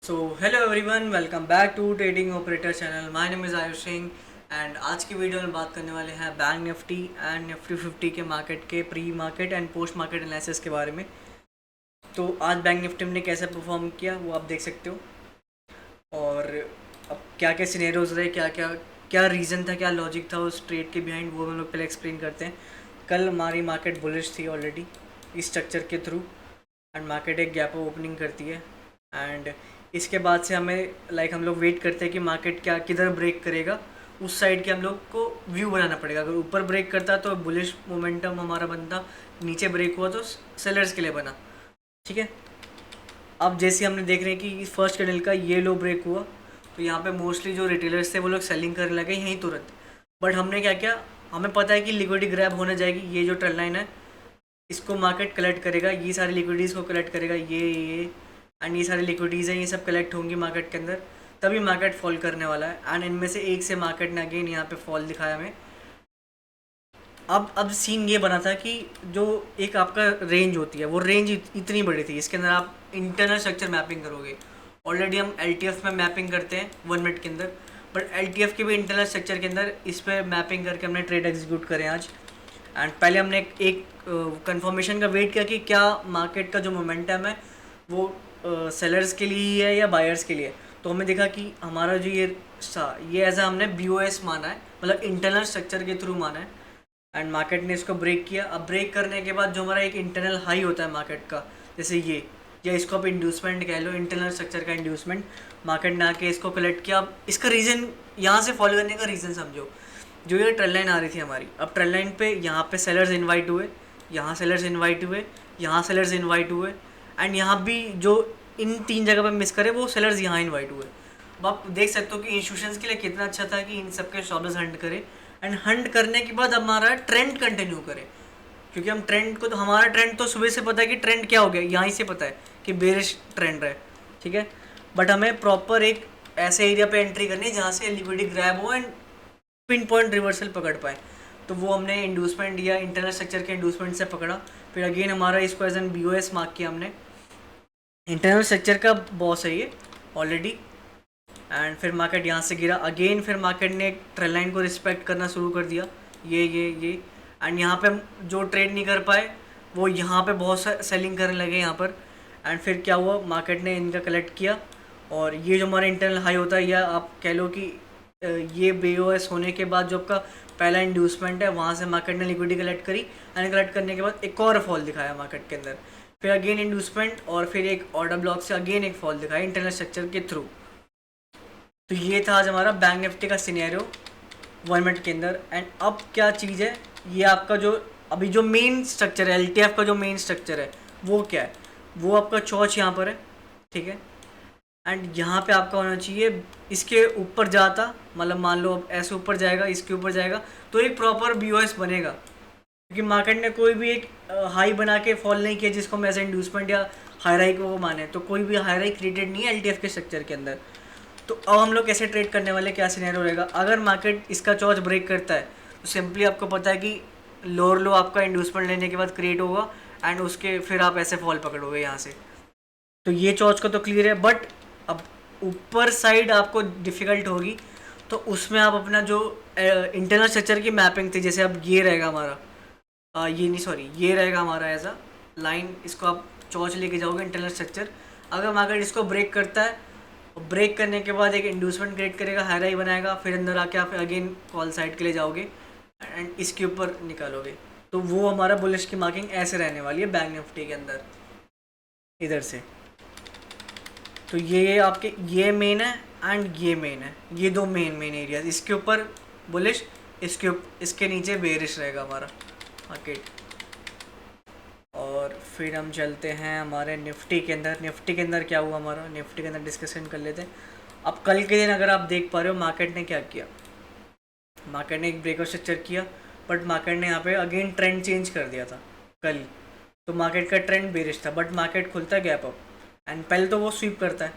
So hello everyone, welcome back to trading operator channel. My name is Ayush Singh and आज की video में बात करने वाले हैं बैंक निफ्टी एंड निफ्टी 50 के मार्केट के pre market and post market analysis के बारे में। तो आज बैंक निफ्टी ने कैसे परफॉर्म किया वो आप देख सकते हो, और अब क्या क्या सिनेरियोज रहे, क्या क्या क्या रीज़न था, क्या लॉजिक था उस ट्रेड के बिहाइंड, वो हम लोग पहले एक्सप्लेन करते हैं। कल हमारी मार्केट बुलिश थी ऑलरेडी इस स्ट्रक्चर के थ्रू, एंड मार्केट एक गैप ओपनिंग करती है। एंड इसके बाद से हमें हम लोग वेट करते हैं कि मार्केट क्या किधर ब्रेक करेगा, उस साइड के हम लोग को व्यू बनाना पड़ेगा। अगर ऊपर ब्रेक करता तो बुलिश मोमेंटम हमारा बनता, नीचे ब्रेक हुआ तो सेलर्स के लिए बना। ठीक है, अब जैसे हमने देख रहे हैं कि फर्स्ट कैंडल का ये लो ब्रेक हुआ, तो यहाँ पे मोस्टली जो रिटेलर्स थे वो लोग सेलिंग करने लगे यहीं तुरंत। बट हमने क्या किया, हमें पता है कि लिक्विडिटी ग्रैब होने जाएगी, ये जो ट्रेंड लाइन है इसको मार्केट कलेक्ट करेगा, ये सारी लिक्विडिटीज़ को कलेक्ट करेगा, ये एंड ये सारी लिक्विडिटीज़ हैं, ये सब कलेक्ट होंगी मार्केट के अंदर, तभी मार्केट फॉल करने वाला है। एंड इनमें से एक से मार्केट ने अगेन यहाँ पे फॉल दिखाया हमें। अब सीन ये बना था कि जो एक आपका रेंज होती है वो रेंज इतनी बड़ी थी, इसके अंदर आप इंटरनल स्ट्रक्चर मैपिंग करोगे। ऑलरेडी हम एल में मैपिंग करते हैं 1 मिनट के अंदर, बट एल के भी इंटरनल स्ट्रक्चर के अंदर इस पर मैपिंग करके हमने ट्रेड एग्जीक्यूट करें आज। एंड पहले हमने एक कंफर्मेशन का वेट किया कि क्या मार्केट का जो मोमेंटम है वो सेलर्स के लिए ही है या बायर्स के लिए। तो हमें देखा कि हमारा जो ये ऐसा हमने BOS माना है, मतलब इंटरनल स्ट्रक्चर के थ्रू माना है। एंड मार्केट ने इसको ब्रेक किया। अब ब्रेक करने के बाद जो हमारा एक इंटरनल हाई होता है मार्केट का, जैसे ये, या इसको आप इंड्यूसमेंट कह लो, इंटरनल स्ट्रक्चर का इंड्यूसमेंट, मार्केट ने आके इसको कलेक्ट किया। अब इसका रीज़न, यहाँ से फॉलो करने का रीज़न समझो। जो ये ट्रेंड लाइन आ रही थी हमारी, अब ट्रेंड लाइन पे यहाँ पे सेलर्स इनवाइट हुए, यहाँ सेलर्स इनवाइट हुए, यहाँ सेलर्स इनवाइट हुए, एंड यहाँ भी जो इन 3 जगह पे मिस करे वो सेलर्स यहाँ इनवाइट हुए। अब आप देख सकते हो कि इंस्टीट्यूशंस के लिए कितना अच्छा था कि इन सबके शॉर्ट्स हंट करे, एंड हंट करने के बाद हमारा ट्रेंड कंटिन्यू करे। क्योंकि हम ट्रेंड को, तो हमारा ट्रेंड तो सुबह से पता है कि ट्रेंड क्या हो गया, यहाँ से पता है कि बेरिश ट्रेंड है। ठीक है, बट हमें प्रॉपर एक ऐसे एरिया पे एंट्री करनी है जहाँ से लिक्विडिटी ग्रैब हो एंड पिन पॉइंट रिवर्सल पकड़ पाए। तो वो हमने इंड्यूसमेंट या इंटरनल स्ट्रक्चर के इंड्यूसमेंट से पकड़ा। फिर अगेन हमारा इसको एज एन BOS मार्क किया हमने, इंटरनल स्ट्रक्चर का बॉस है ये ऑलरेडी। एंड फिर मार्केट यहाँ से गिरा अगेन, फिर मार्केट ने ट्रेंड लाइन को रिस्पेक्ट करना शुरू कर दिया, ये एंड यहाँ पे जो ट्रेड नहीं कर पाए वो यहाँ पे बहुत सेलिंग करने लगे यहाँ पर। एंड फिर क्या हुआ, मार्केट ने इनका कलेक्ट किया, और ये जो हमारा इंटरनल हाई होता है, या आप कह लो कि ये BOS होने के बाद जो आपका पहला इंड्यूसमेंट है, वहाँ से मार्केट ने लिक्विडिटी कलेक्ट करी, एंड कलेक्ट करने के बाद एक और फॉल दिखाया मार्केट के अंदर, फिर अगेन इंड्यूसमेंट, और फिर एक ऑर्डर ब्लॉक से अगेन एक फॉल दिखाया इंटरनल स्ट्रक्चर के थ्रू। तो ये था आज हमारा बैंक निफ्टी का सिनेरियो 1 मिनट के अंदर। एंड अब क्या चीज़ है, ये आपका जो अभी जो मेन स्ट्रक्चर है, LTF का जो मेन स्ट्रक्चर है वो क्या है, वो आपका चौच यहाँ पर है। ठीक है, एंड यहाँ पे आपका होना चाहिए इसके ऊपर जाता, मतलब मान लो अब ऐसे ऊपर जाएगा, इसके ऊपर जाएगा, तो एक प्रॉपर BOS बनेगा। क्योंकि मार्केट ने कोई भी एक हाई बना के फॉल नहीं किया जिसको हम ऐसे इंड्यूसमेंट या हाई राइक वो माने, तो कोई भी हाई राइक क्रिएटेड नहीं है LTF के स्ट्रक्चर के अंदर। तो अब हम लोग कैसे ट्रेड करने वाले, क्या सिनेरियो रहेगा अगर मार्केट इसका चौच ब्रेक करता है। तो सिंपली आपको पता है कि लोअर लो आपका इंड्यूसमेंट लेने के बाद क्रिएट होगा, एंड उसके फिर आप ऐसे फॉल पकड़ोगे यहाँ से। तो ये चौच का तो क्लियर है, बट अब ऊपर साइड आपको डिफ़िकल्ट होगी। तो उसमें आप अपना जो इंटरनल स्ट्रक्चर की मैपिंग थी, जैसे अब ये रहेगा हमारा, ये नहीं सॉरी, ये रहेगा हमारा एज अ लाइन, इसको आप चौच लेके जाओगे इंटरनल स्ट्रक्चर। अगर मार्केट इसको ब्रेक करता है, ब्रेक करने के बाद एक इंड्यूसमेंट क्रिएट करेगा, हाई राई बनाएगा, फिर अंदर आके आप अगेन कॉल साइड के लिए जाओगे एंड इसके ऊपर निकालोगे। तो वो हमारा बुलिश की मार्किंग ऐसे रहने वाली है बैंक निफ्टी के अंदर, इधर से। तो ये आपके ये मेन है एंड ये मेन है, ये दो मेन एरियाज, इसके ऊपर बुलिश, इसके नीचे बेरिश रहेगा हमारा मार्केट। और फिर हम चलते हैं हमारे निफ्टी के अंदर। निफ्टी के अंदर क्या हुआ हमारा, निफ्टी के अंदर डिस्कशन कर लेते हैं। अब कल के दिन अगर आप देख पा रहे हो मार्केट ने क्या किया, मार्केट ने एक ब्रेकआउट स्ट्रक्चर किया, बट मार्केट ने यहाँ पे अगेन ट्रेंड चेंज कर दिया था कल। तो मार्केट का ट्रेंड बेरिश था, बट मार्केट खुलता है गैप अप, एंड पहले तो वो स्वीप करता है।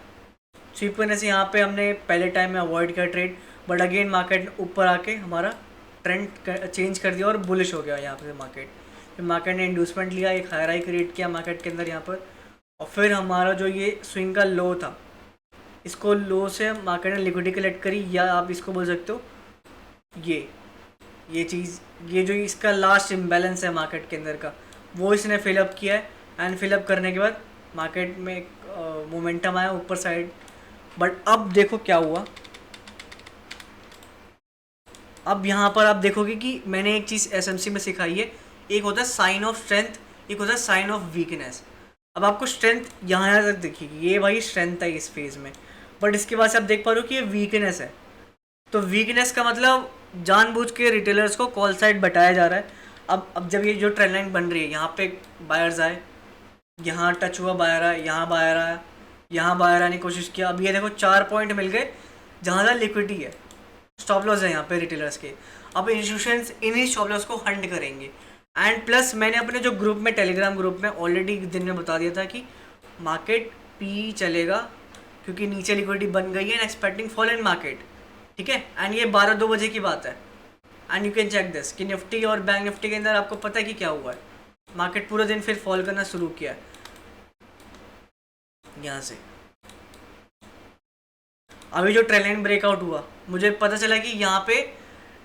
स्वीप करने से यहाँ पे हमने पहले टाइम में अवॉइड किया ट्रेड, बट अगेन मार्केट ऊपर आके हमारा ट्रेंड चेंज कर दिया और बुलिश हो गया यहाँ पे मार्केट। फिर मार्केट ने इंड्यूसमेंट लिया, एक हाई राई क्रिएट किया मार्केट के अंदर यहाँ पर, और फिर हमारा जो ये स्विंग का लो था इसको लो से मार्केट ने लिक्विडिटी कलेक्ट करी, या आप इसको बोल सकते हो ये चीज़, ये जो इसका लास्ट इम्बैलेंस है मार्केट के अंदर का, वो इसने फिलअप किया है। एंड फिलअप करने के बाद मार्केट में एक मोमेंटम आया ऊपर साइड। बट अब देखो क्या हुआ, अब यहाँ पर आप देखोगे कि मैंने एक चीज़ एसएमसी में सिखाई है, एक होता है साइन ऑफ स्ट्रेंथ, एक होता है साइन ऑफ वीकनेस। अब आपको स्ट्रेंथ यहाँ तक दिखेगी, ये भाई स्ट्रेंथ है इस फेज़ में, बट इसके बाद से आप देख पा रहे हो कि ये वीकनेस है। तो वीकनेस का मतलब जानबूझ के रिटेलर्स को कॉल साइड बताया जा रहा है। अब जब ये जो ट्रेंड लाइन बन रही है, यहाँ पे बायर्स आए, यहाँ टच हुआ बायर आया, यहाँ बायर आया, यहाँ बायर आने की कोशिश किया। अब ये देखो 4 पॉइंट मिल गए जहाँ ज़्यादा लिक्विडिटी है, स्टॉप लॉस है यहाँ पे रिटेलर्स के। अब इंस्टीट्यूशंस इन्हीं स्टॉप लॉस को हंट करेंगे। एंड प्लस मैंने अपने जो ग्रुप में, टेलीग्राम ग्रुप में ऑलरेडी दिन में बता दिया था कि मार्केट पी चलेगा क्योंकि नीचे लिक्विडिटी बन गई है and expecting fall in market, ठीक है। एंड ये 12-2 बजे की बात है। And you can check this कि निफ्टी और बैंक निफ्टी के अंदर आपको पता है कि क्या हुआ है, मार्केट पूरा दिन फिर फॉल करना शुरू किया है यहाँ से। अभी जो ट्रेंड लाइन ब्रेकआउट हुआ, मुझे पता चला कि यहाँ पे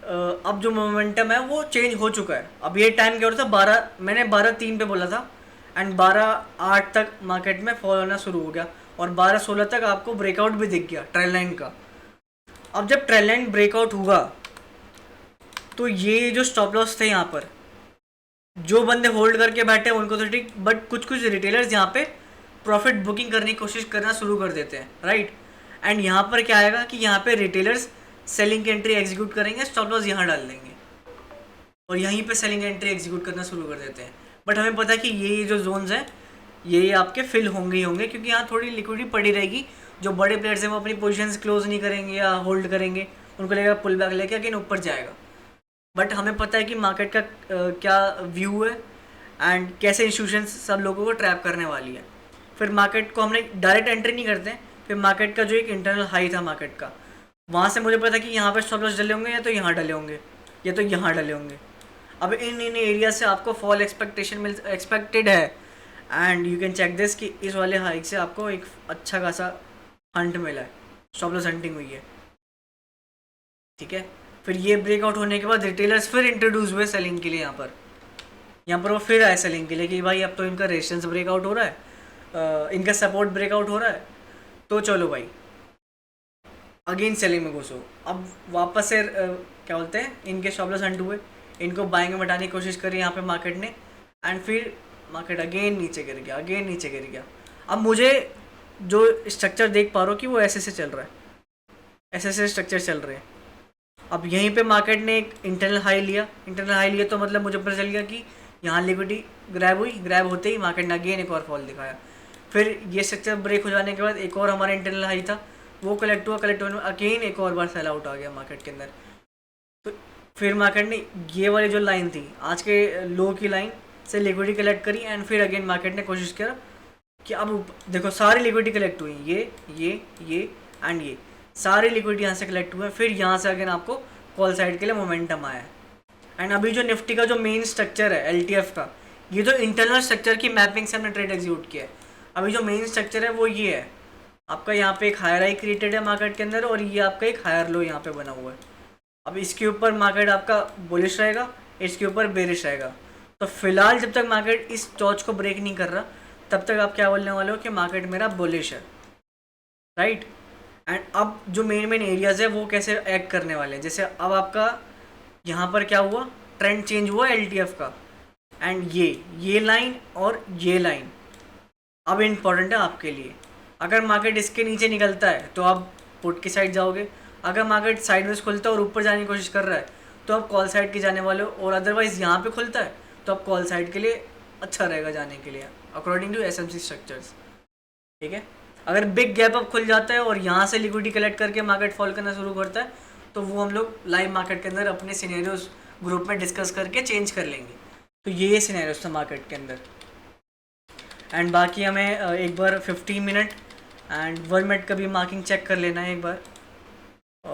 अब जो मोमेंटम है वो चेंज हो चुका है। अब ये टाइम क्या हो रहा था, मैंने 12:03 पे बोला था एंड 12:08 तक मार्केट में फॉल होना शुरू हो गया और 12:16 तक आपको ब्रेकआउट भी दिख गया ट्रेंड लाइन का। अब जब ट्रेंड लाइन ब्रेकआउट हुआ तो ये जो स्टॉप लॉस थे यहाँ पर, जो बंदे होल्ड करके बैठे उनको तो ठीक, बट कुछ रिटेलर्स यहाँ पे प्रॉफिट बुकिंग करने की कोशिश करना शुरू कर देते हैं, राइट। एंड यहाँ पर क्या आएगा कि यहाँ पे रिटेलर्स सेलिंग की एंट्री एग्जीक्यूट करेंगे, स्टॉप लॉस यहाँ डाल देंगे और यहीं पे सेलिंग एंट्री एग्जीक्यूट करना शुरू कर देते हैं। बट हमें पता है कि ये जो जोन्स हैं ये आपके फिल होंगे ही होंगे, क्योंकि यहाँ थोड़ी लिक्विडिटी पड़ी रहेगी। जो बड़े प्लेयर्स हैं वो अपनी पोजीशंस क्लोज नहीं करेंगे या होल्ड करेंगे, उनको लगेगा पुल बैक लेके अगेन ऊपर जाएगा। बट हमें पता है कि मार्केट का क्या व्यू है एंड कैसे इंस्टीट्यूशंस सब लोगों को ट्रैप करने वाली है। फिर मार्केट को हमने डायरेक्ट एंट्री नहीं करते, फिर मार्केट का जो एक इंटरनल हाई था मार्केट का, वहाँ से मुझे पता कि यहाँ पे स्टॉप लॉस डले होंगे या तो यहाँ डले होंगे या तो यहाँ डले होंगे। अब इन एरिया से आपको फॉल एक्सपेक्टेड है and you can check this कि इस वाले हाइक से आपको एक अच्छा खासा हंट मिला है, स्टॉप लॉस हंटिंग हुई है, ठीक है। फिर ये ब्रेकआउट होने के बाद रिटेलर्स फिर इंट्रोड्यूस हुए सेलिंग के लिए। यहाँ पर वो फिर आए सेलिंग के लिए कि भाई अब तो इनका रेजिस्टेंस ब्रेकआउट हो रहा है, इनका सपोर्ट ब्रेकआउट हो रहा है, तो चलो भाई अगेन सेलिंग में घुसो। अब वापस से क्या बोलते हैं, इनके स्टॉप लॉस हंट हुए, इनको बाइंग में हटाने की कोशिश करी यहाँ पे मार्केट ने एंड फिर मार्केट अगेन नीचे गिर गया। अब मुझे जो स्ट्रक्चर देख पा रहा हूँ कि वो ऐसे से चल रहा है, ऐसे स्ट्रक्चर चल रहे हैं। अब यहीं पे मार्केट ने एक इंटरनल हाई लिया तो मतलब मुझे पता चल गया कि यहाँ लिक्विडिटी ग्रैब होते ही मार्केट ने अगेन एक और फॉल दिखाया। फिर ये स्ट्रक्चर ब्रेक हो जाने के बाद एक और हमारा इंटरनल हाई था, वो कलेक्ट हुआ अगेन एक और बार सेल आउट आ गया मार्केट के अंदर। तो फिर मार्केट ने ये वाली जो लाइन थी आज के लो की लाइन से लिक्विडिटी कलेक्ट करी एंड फिर अगेन मार्केट ने कोशिश किया कि अब देखो सारी लिक्विडिटी कलेक्ट हुई, ये एंड ये सारी लिक्विडिटी यहाँ से कलेक्ट हुए। फिर यहाँ से अगेन आपको कॉल साइड के लिए मोमेंटम आया है। एंड अभी जो निफ्टी का जो मेन स्ट्रक्चर है LTF का, ये तो इंटरनल स्ट्रक्चर की मैपिंग से हमने ट्रेड एग्जीक्यूट किया है। अभी जो मेन स्ट्रक्चर है वो ये है, आपका यहाँ पे एक हायर हाई क्रिएटेड है मार्केट के अंदर और ये आपका एक हायर लो यहाँ पे बना हुआ है। अब इसके ऊपर मार्केट आपका बुलिश रहेगा, इसके ऊपर बेरिश रहेगा। तो फिलहाल जब तक मार्केट इस टॉर्च को ब्रेक नहीं कर रहा तब तक आप क्या बोलने वाले हो कि मार्केट मेरा बुलिश है, राइट। एंड अब जो मेन एरियाज़ है वो कैसे एक्ट करने वाले हैं, जैसे अब आपका यहाँ पर क्या हुआ, ट्रेंड चेंज हुआ LTF का एंड ये लाइन और ये लाइन अब इम्पॉर्टेंट है आपके लिए। अगर मार्केट इसके नीचे निकलता है तो आप पुट की साइड जाओगे, अगर मार्केट साइडवेज खुलता है और ऊपर जाने की कोशिश कर रहा है तो आप कॉल साइड के जाने वाले हो, और अदरवाइज़ यहाँ पे खुलता है तो आप कॉल साइड के लिए अच्छा रहेगा जाने के लिए अकॉर्डिंग टू SMC स्ट्रक्चर्स, ठीक है। अगर बिग गैप अप खुल जाता है और यहाँ से लिक्विडिटी कलेक्ट करके मार्केट फॉल करना शुरू करता है तो वो हम लोग लाइव मार्केट के अंदर अपने सिनेरियोज ग्रुप में डिस्कस करके चेंज कर लेंगे। तो ये सिनेरियोज था मार्केट के अंदर। एंड बाकी हमें एक बार 15 मिनट एंड 1 मिनट का भी मार्किंग चेक कर लेना है एक बार।